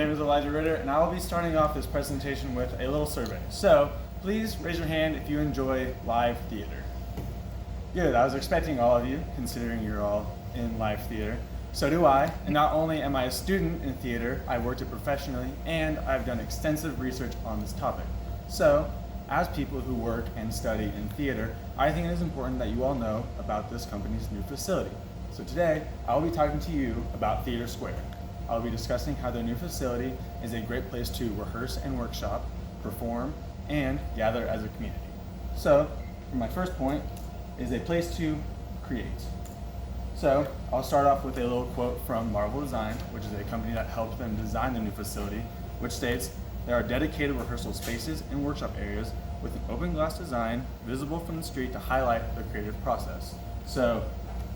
name is Ritter, and I will be starting off this presentation with a little survey. So please raise your hand if you enjoy live theater. Good, I was expecting all of you, considering you're all in live theater. So do I, and not only am I a student in theater, I've worked it professionally, and I've done extensive research on this topic. So, as people who work and study in theater, I think it is important that you all know about this company's new facility. So today, I will be talking to you about Theater Square. I will be discussing how their new facility is a great place to rehearse and workshop, perform, and gather as a community. So, for my first point, is a place to create. So, I'll start off with a little quote from Marvel Design, which is a company that helped them design the new facility, which states, "There are dedicated rehearsal spaces and workshop areas with an open glass design visible from the street to highlight the creative process." So,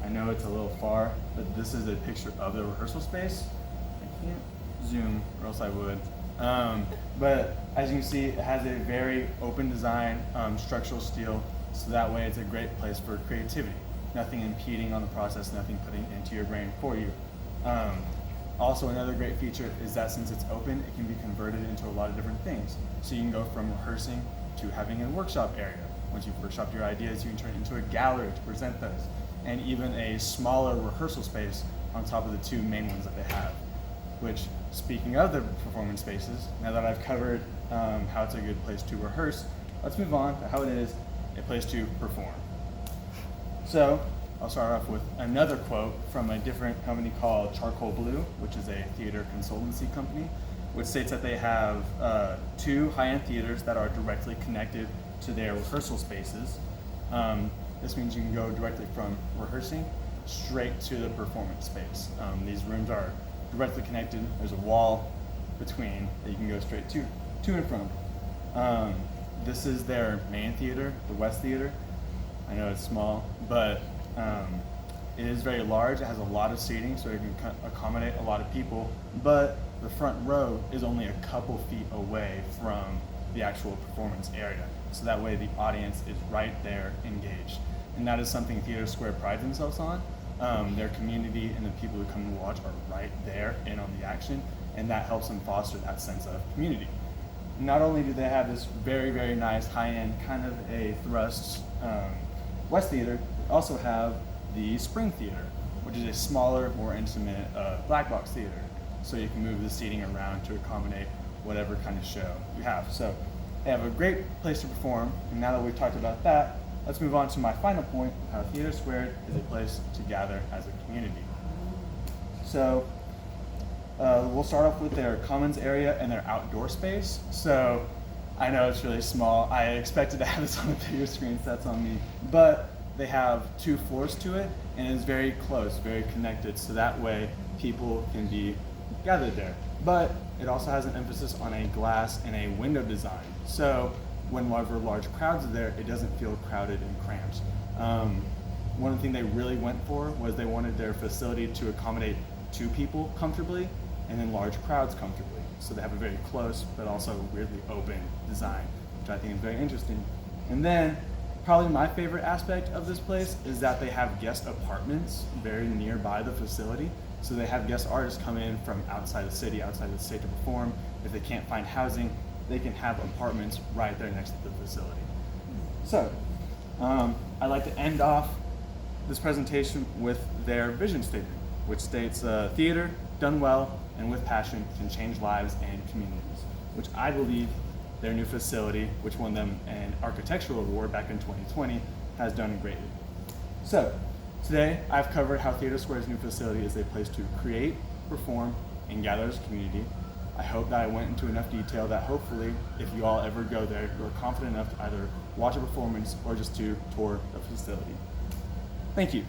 I know it's a little far, but this is a picture of the rehearsal space. I can't zoom, or else I would. But as you can see, it has a very open design, structural steel, so that way it's a great place for creativity. Nothing impeding on the process, nothing putting into your brain for you. Also, another great feature is that since it's open, it can be converted into a lot of different things. So you can go from rehearsing to having a workshop area. Once you've workshopped your ideas, you can turn it into a gallery to present those, and even a smaller rehearsal space on top of the two main ones that they have. Which, speaking of the performance spaces, now that I've covered how it's a good place to rehearse, let's move on to how it is a place to perform. So, I'll start off with another quote from a different company called Charcoal Blue, which is a theater consultancy company, which states that they have two high-end theaters that are directly connected to their rehearsal spaces. This means you can go directly from rehearsing straight to the performance space. These rooms are directly connected. There's a wall between that you can go straight to and from. This is their main theater, the West Theater. I know it's small, but it is very large. It has a lot of seating, so it can accommodate a lot of people, but the front row is only a couple feet away from the actual performance area. So that way the audience is right there engaged. And that is something Theater Square prides themselves on. Their community and the people who come to watch are right there in on the action, and that helps them foster that sense of community. Not only do they have this very, very nice high-end kind of a thrust West Theater, they also have the Spring Theater, which is a smaller, more intimate black box theater. So you can move the seating around to accommodate whatever kind of show you have. So they have a great place to perform, and now that we've talked about that, let's move on to my final point, how Theater Squared is a place to gather as a community. So we'll start off with their commons area and their outdoor space. So I know it's really small. I expected to have this on a bigger screen, so that's on me. But they have 2 floors to it, and it's very close, very connected, so that way people can be gathered there. But it also has an emphasis on a glass and a window design. So whenever large crowds are there, it doesn't feel crowded and cramped. One thing they really went for was they wanted their facility to accommodate 2 people comfortably and then large crowds comfortably. So they have a very close but also weirdly open design, which I think is very interesting. And then probably my favorite aspect of this place is that they have guest apartments very nearby the facility. So they have guest artists come in from outside the city, outside the state to perform. If they can't find housing, they can have apartments right there next to the facility. So I'd like to end off this presentation with their vision statement, which states, theater done well and with passion can change lives and communities, which I believe their new facility, which won them an architectural award back in 2020, has done greatly. So today I've covered how Theater Square's new facility is a place to create, perform, and gather as a community. I hope that I went into enough detail that hopefully, if you all ever go there, you're confident enough to either watch a performance or just to tour the facility. Thank you.